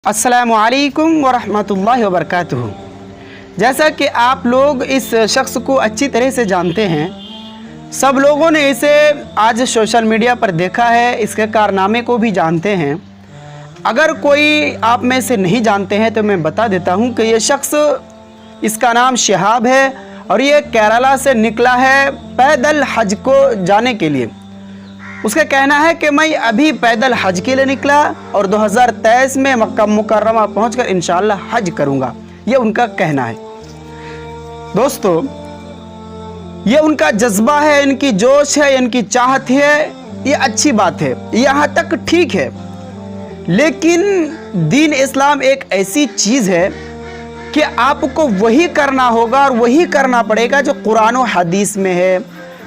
अस्सलामु अलैकुम वरहमतुल्लाहि वबरकातुहू। जैसा कि आप लोग इस शख्स को अच्छी तरह से जानते हैं, सब लोगों ने इसे आज सोशल मीडिया पर देखा है, इसके कारनामे को भी जानते हैं। अगर कोई आप में से नहीं जानते हैं तो मैं बता देता हूं कि ये शख्स, इसका नाम शिहाब है और ये केरला से निकला है पैदल हज को जाने के लिए। उसका कहना है कि मैं अभी पैदल हज के लिए निकला और 2023 में मक्का मुकर्रमा पहुंचकर इंशाअल्लाह हज करूंगा, ये उनका कहना है। दोस्तों, ये उनका जज्बा है, इनकी जोश है, इनकी चाहत है, ये अच्छी बात है, यहाँ तक ठीक है। लेकिन दीन इस्लाम एक ऐसी चीज़ है कि आपको वही करना होगा और वही करना पड़ेगा जो कुरान और हदीस में है,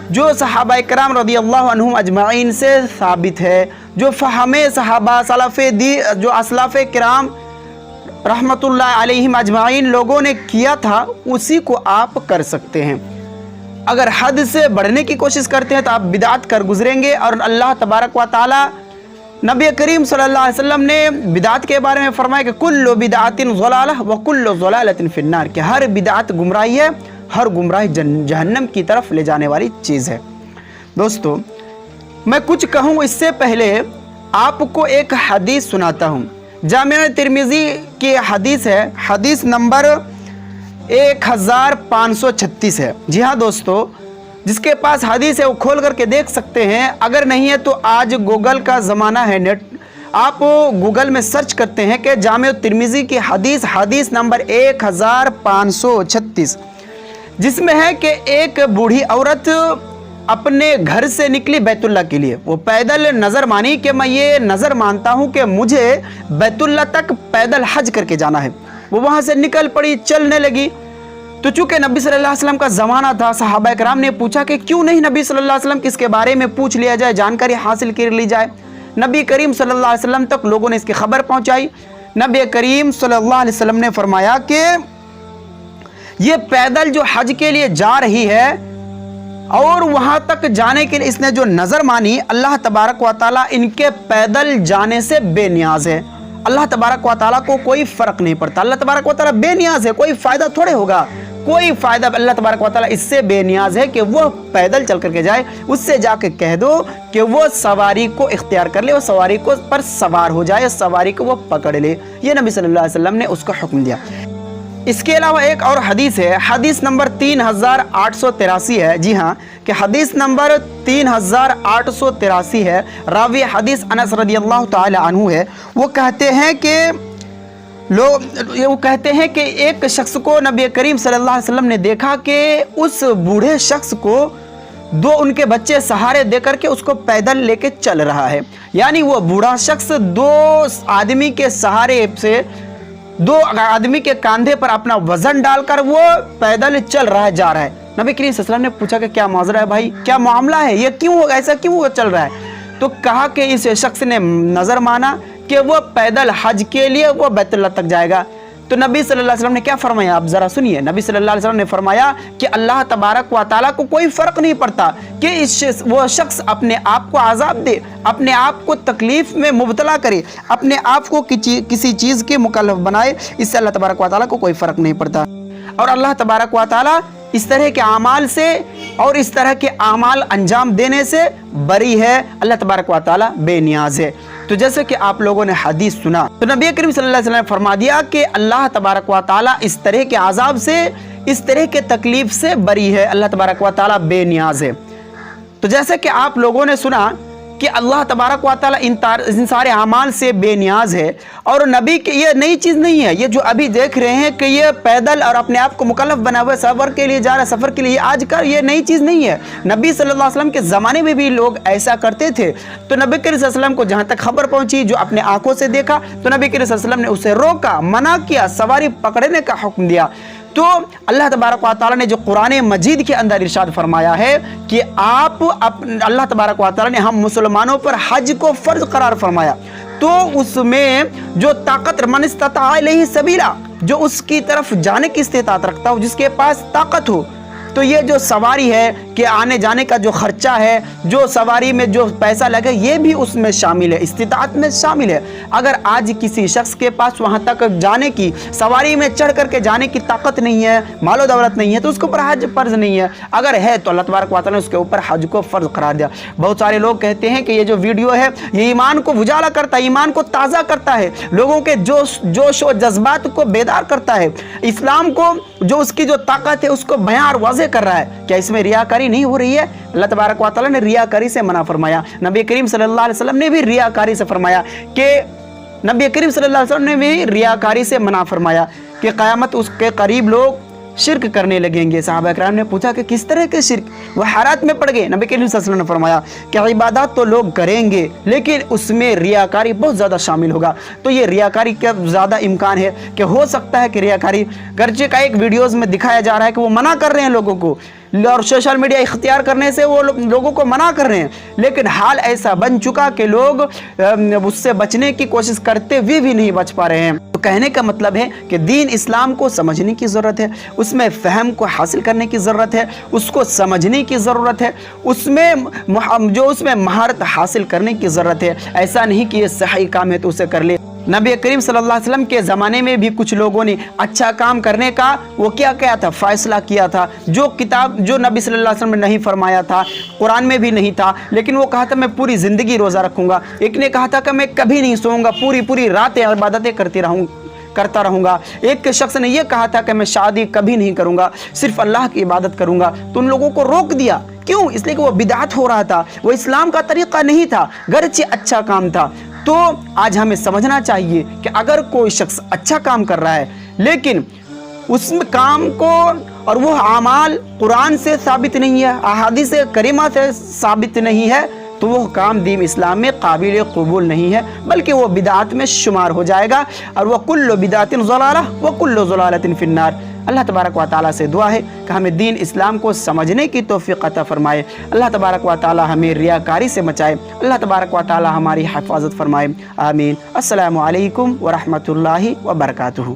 जो सहाबा इकराम रदियल्लाहु अन्हुम अजमाइन से साबित है, जो फ़हमे सहाबा सलफ़े दी, जो असलाफ़ किराम रहमतुल्लाह अलैहिम अजमाइन लोगों ने किया था, उसी को आप कर सकते हैं। अगर हद से बढ़ने की कोशिश करते हैं तो आप बिदात कर गुजरेंगे। और अल्लाह तबारक व तआला, नबी करीम सल्लल्लाहु अलैहि वसल्लम ने बिदात के बारे में फरमाया कि कुल्लु बिदातिन ज़लालह व कुल्लु ज़लालतिन फिन्नार, कि हर बिदात गुमराही है, हर गुमराही जहन्नम की तरफ ले जाने वाली चीज़ है। दोस्तों, मैं कुछ कहूँ इससे पहले आपको एक हदीस सुनाता हूँ। जामिया तिरमिज़ी की हदीस है, हदीस नंबर 1536 है। जी हाँ दोस्तों, जिसके पास हदीस है वो खोल करके देख सकते हैं। अगर नहीं है तो आज गूगल का ज़माना है, नेट, आप गूगल में सर्च करते हैं कि जामिया तिरमिज़ी की हदीस नंबर 1536, जिसमें है कि एक बूढ़ी औरत अपने घर से निकली बैतुल्ला के लिए। वो पैदल नज़र मानी कि मैं ये नज़र मानता हूँ कि मुझे बैतुल्ला तक पैदल हज करके जाना है। वो वहाँ से निकल पड़ी, चलने लगी। तो चूँकि नबी सल्लल्लाहु अलैहि वसल्लम का ज़माना था, सहाबा इकराम ने पूछा कि क्यों नहीं नबी सल्लल्लाहु अलैहि वसल्लम किसके बारे में पूछ लिया जाए, जानकारी हासिल कर ली जाए। नबी करीम सल्लल्लाहु अलैहि वसल्लम तक लोगों ने इसकी खबर पहुँचाई। नबी करीम सल्लल्लाहु अलैहि वसल्लम ने फरमाया कि ये पैदल जो हज के लिए जा रही है और वहां तक जाने के लिए इसने जो नजर मानी, अल्लाह तबारक व तआला इनके पैदल जाने से बेनियाज है। अल्लाह तबारक व तआला को कोई फर्क नहीं पड़ता। अल्लाह तबारक व तआला बेनियाज है, कोई फायदा थोड़े होगा, कोई फायदा। अल्लाह तबारक व तआला इससे बेनियाज है कि वो पैदल चल करके जाए। उससे जाके कह दो कि वो सवारी को इख्तियार कर ले, वो सवारी को पर सवार हो जाए, सवारी को वो पकड़ ले। ये नबी सल्लल्लाहु अलैहि वसल्लम ने उसको हुक्म दिया। इसके अलावा एक और हदीस है, हदीस नंबर 3883 है। जी हाँ, कि हदीस नंबर 3883 है। रावी हदीस अनस रदियल्लाहु ताला अन्हु है। वो कहते हैं कि एक शख्स को नबी करीम सल्लल्लाहु अलैहि वसल्लम ने देखा कि उस बूढ़े शख्स को दो उनके बच्चे सहारे देकर के उसको पैदल लेके चल रहा है। यानी वो बूढ़ा शख्स दो आदमी के सहारे से, दो आदमी के कंधे पर अपना वजन डालकर वो पैदल चल रहा है, जा रहा है। नबी करीम सल्लल्लाहु अलैहि वसल्लम ने पूछा कि क्या माजरा है भाई, क्या मामला है, ये क्यों होगा, ऐसा क्यों चल रहा है? तो कहा कि इस शख्स ने नजर माना कि वो पैदल हज के लिए वो बैतुल्लाह तक जाएगा। तो नबी सल्लल्लाहु अलैहि वसल्लम ने क्या फरमाया, आप जरा सुनिए। नबी सल्लल्लाहु अलैहि वसल्लम ने फरमाया कि अल्लाह तबारक व तआला को कोई फर्क नहीं पड़ता कि वो शख्स अपने आप को आज़ाब दे, अपने आप को तकलीफ में मुब्तला करे, अपने आप को किसी चीज़ के मुकल्लफ बनाए, इससे अल्लाह तबारक व तआला को कोई फ़र्क नहीं पड़ता। और अल्लाह तबारक व तआला इस तरह के अमाल से और इस तरह के अमाल अंजाम देने से बरी है। अल्लाह तबारक व तआला बेनियाज है। तो जैसे कि आप लोगों ने हदीस सुना, तो नबी करीम सल्लल्लाहु अलैहि वसल्लम ने फरमा दिया कि अल्लाह तबारक व तआला इस तरह के अजाब से, इस तरह के तकलीफ से बरी है। अल्लाह तबारक व तआला बेनियाज है। तो जैसे कि आप लोगों ने सुना कि अल्लाह तबारक व तआला इन सारे अमाल से बेनियाज है। और नबी की ये नई चीज़ नहीं है। ये जो अभी देख रहे हैं कि ये पैदल और अपने आप को मुकल्लफ बना हुआ सफ़र के लिए जा रहा है, सफ़र के लिए आज का ये नई चीज़ नहीं है। नबी सल्लल्लाहु अलैहि वसल्लम के ज़माने में भी लोग ऐसा करते थे। तो नबी करीम सल्लल्लाहु अलैहि वसल्लम को जहाँ तक खबर पहुँची, जो अपने आँखों से देखा, तो नबी करीम सल्लल्लाहु अलैहि वसल्लम ने उसे रोका, मना किया, सवारी पकड़ने का हुक्म दिया। तो अल्लाह तबारक व तआला ने जो कुरान मजीद के अंदर इरशाद फरमाया है कि अल्लाह तबारक व तआला ने हम मुसलमानों पर हज को फ़र्ज करार फरमाया। तो उसमें जो ताकत, मन इस्तता इलैहि सबीला, जो उसकी तरफ जाने की इस्तिताअत रखता हो, जिसके पास ताकत हो, تو یہ جو سواری ہے کہ آنے جانے کا جو خرچہ ہے، جو سواری میں جو پیسہ لگے، یہ بھی اس میں شامل ہے، استطاعت میں شامل ہے۔ اگر آج کسی شخص کے پاس وہاں تک جانے کی، سواری میں چڑھ کر کے جانے کی طاقت نہیں ہے، مال و دولت نہیں ہے، تو اس کے اوپر حج فرض نہیں ہے۔ اگر ہے تو اللہ تبارک و تعالیٰ نے اس کے اوپر حج کو فرض قرار دیا۔ بہت سارے لوگ کہتے ہیں کہ یہ جو ویڈیو ہے یہ ایمان کو اجالا کرتا ہے، ایمان کو تازہ کرتا ہے، لوگوں کے جوش و جذبات کو بیدار کرتا ہے، اسلام کو جو اس کی جو طاقت ہے اس کو بیان اور واضح کر رہا ہے۔ کیا اس میں ریاکاری نہیں ہو رہی ہے؟ اللہ تبارک و تعالیٰ نے ریاکاری سے منع فرمایا۔ نبی کریم صلی اللہ علیہ وسلم نے بھی ریاکاری سے فرمایا کہ نبی کریم صلی اللہ علیہ وسلم نے بھی ریاکاری سے منع فرمایا کہ قیامت اس کے قریب لوگ شرک کرنے لگیں گے۔ صحابہ کرام نے پوچھا کہ کس طرح کے شرک؟ وہ حیرات میں پڑ گئے۔ نبی کریم صلی اللہ علیہ وسلم نے فرمایا کہ عبادات تو لوگ کریں گے لیکن اس میں ریاکاری بہت زیادہ شامل ہوگا۔ تو یہ ریاکاری کا زیادہ امکان ہے کہ ہو سکتا ہے کہ ریاکاری، گرچہ کا ایک ویڈیوز میں دکھایا جا رہا ہے کہ وہ منع کر رہے ہیں لوگوں کو، اور سوشل میڈیا اختیار کرنے سے وہ لوگوں کو منع کر رہے ہیں، لیکن حال ایسا بن چکا کہ لوگ اس سے بچنے کی کوشش کرتے ہوئے بھی نہیں بچ پا رہے ہیں۔ تو کہنے کا مطلب ہے کہ دین اسلام کو سمجھنے کی ضرورت ہے، اس میں فہم کو حاصل کرنے کی ضرورت ہے، اس کو سمجھنے کی ضرورت ہے، اس میں مہارت حاصل کرنے کی ضرورت ہے۔ ایسا نہیں کہ یہ صحیح کام ہے تو اسے کر لے۔ نبی کریم صلی اللہ علیہ وسلم کے زمانے میں بھی کچھ لوگوں نے اچھا کام کرنے کا وہ کیا تھا، فیصلہ کیا تھا، جو کتاب جو نبی صلی اللہ علیہ وسلم نے نہیں فرمایا تھا، قرآن میں بھی نہیں تھا، لیکن وہ کہا تھا میں پوری زندگی روزہ رکھوں گا۔ ایک نے کہا تھا کہ میں کبھی نہیں سوؤں گا، پوری راتیں عبادتیں کرتا رہوں گا۔ ایک شخص نے یہ کہا تھا کہ میں شادی کبھی نہیں کروں گا، صرف اللہ کی عبادت کروں گا۔ تو ان لوگوں کو روک دیا، کیوں؟ اس لیے کہ وہ بدعت ہو رہا تھا، وہ اسلام کا طریقہ نہیں تھا، گرچہ اچھا کام تھا۔ تو آج ہمیں سمجھنا چاہیے کہ اگر کوئی شخص اچھا کام کر رہا ہے لیکن اس کام کو اور وہ اعمال قرآن سے ثابت نہیں ہے، احادیث کریمہ سے ثابت نہیں ہے، تو وہ کام دین اسلام میں قابل قبول نہیں ہے، بلکہ وہ بدعات میں شمار ہو جائے گا، اور وہ کل بدعت ضلالہ وکل ضلالۃ فی النار۔ اللہ تبارک و تعالیٰ سے دعا ہے کہ ہمیں دین اسلام کو سمجھنے کی توفیق عطا فرمائے۔ اللہ تبارک و تعالیٰ ہمیں ریاکاری سے بچائے۔ اللہ تبارک و تعالیٰ ہماری حفاظت فرمائے۔ آمین۔ السلام علیکم ورحمۃ اللہ وبرکاتہ۔